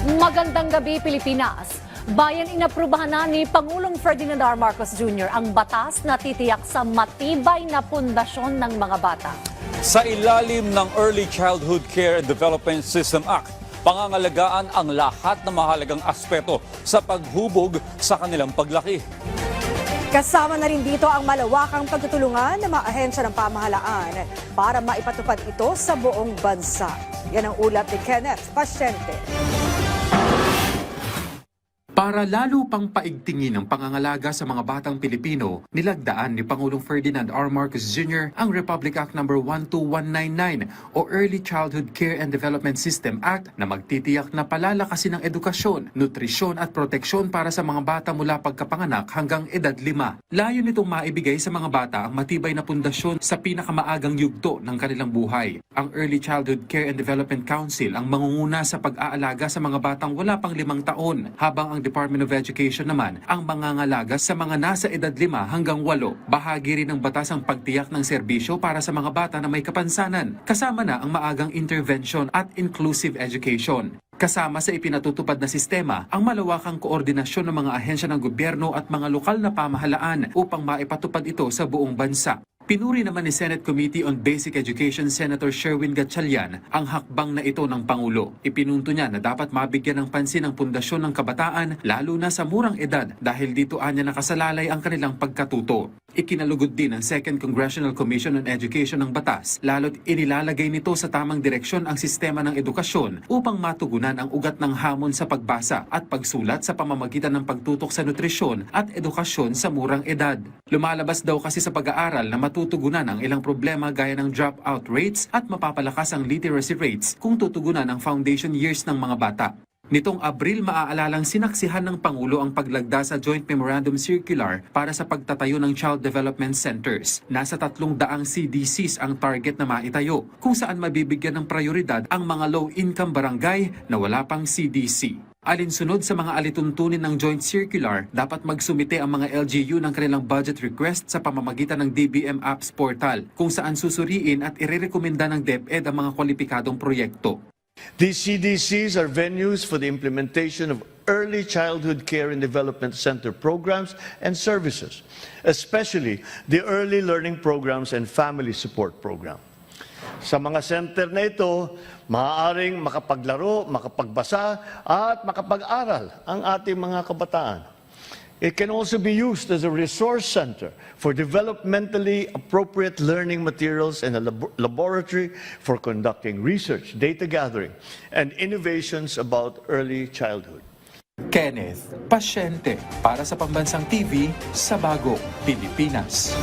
Magandang gabi, Pilipinas. Bayan inaprubahan na ni Pangulong Ferdinand R. Marcos Jr. ang batas na titiyak sa matibay na pundasyon ng mga bata. Sa ilalim ng Early Childhood Care and Development System Act, pangangalagaan ang lahat ng mahalagang aspeto sa paghubog sa kanilang paglaki. Kasama na rin dito ang malawakang pagtutulungan ng mga ahensya ng pamahalaan para maipatupad ito sa buong bansa. Yan ang ulat ni Kenneth Pasyente. Para lalo pang paigtingin ang pangangalaga sa mga batang Pilipino, nilagdaan ni Pangulong Ferdinand R. Marcos Jr. ang Republic Act No. 12199 o Early Childhood Care and Development System Act na magtitiyak na palalakasin ng edukasyon, nutrisyon at proteksyon para sa mga bata mula pagkapanganak hanggang edad 5. Layo nitong maibigay sa mga bata ang matibay na pundasyon sa pinakamaagang yugto ng kanilang buhay. Ang Early Childhood Care and Development Council ang mangunguna sa pag-aalaga sa mga batang wala pang 5 taon, habang ang Department of Education naman ang mangangalaga sa mga nasa edad 5 hanggang 8. Bahagi rin ng batas ang pagtiyak ng serbisyo para sa mga bata na may kapansanan. Kasama na ang maagang intervention at inclusive education. Kasama sa ipinatutupad na sistema ang malawakang koordinasyon ng mga ahensya ng gobyerno at mga lokal na pamahalaan upang maipatupad ito sa buong bansa. Pinuri naman ni Senate Committee on Basic Education Senator Sherwin Gatchalian ang hakbang na ito ng Pangulo. Ipinunto niya na dapat mabigyan ng pansin ang pundasyon ng kabataan lalo na sa murang edad dahil dito anya nakasalalay ang kanilang pagkatuto. Ikinalugod din ng Second Congressional Commission on Education ng batas lalo't inilalagay nito sa tamang direksyon ang sistema ng edukasyon upang matugunan ang ugat ng hamon sa pagbasa at pagsulat sa pamamagitan ng pagtutok sa nutrisyon at edukasyon sa murang edad. Lumalabas daw kasi sa pag-aaral na matutugunan ang ilang problema gaya ng dropout rates at mapapalakas ang literacy rates kung tutugunan ang foundation years ng mga bata. Nitong Abril, maaalalang sinaksihan ng Pangulo ang paglagda sa Joint Memorandum Circular para sa pagtatayo ng Child Development Centers. Nasa 300 CDCs ang target na maitayo, kung saan mabibigyan ng prioridad ang mga low-income barangay na wala pang CDC. Alinsunod sa mga alituntunin ng Joint Circular, dapat magsumite ang mga LGU ng kanilang budget request sa pamamagitan ng DBM Apps Portal, kung saan susuriin at irerekomenda ng DepEd ang mga kwalipikadong proyekto. These CDCs are venues for the implementation of early childhood care and development center programs and services, especially the early learning programs and family support program. Sa mga center na ito, maaaring makapaglaro, makapagbasa at makapag-aral ang ating mga kabataan. It can also be used as a resource center for developmentally appropriate learning materials and a laboratory for conducting research, data gathering, and innovations about early childhood. Kenneth Pasyente para sa Pambansang TV sa Bagong Pilipinas.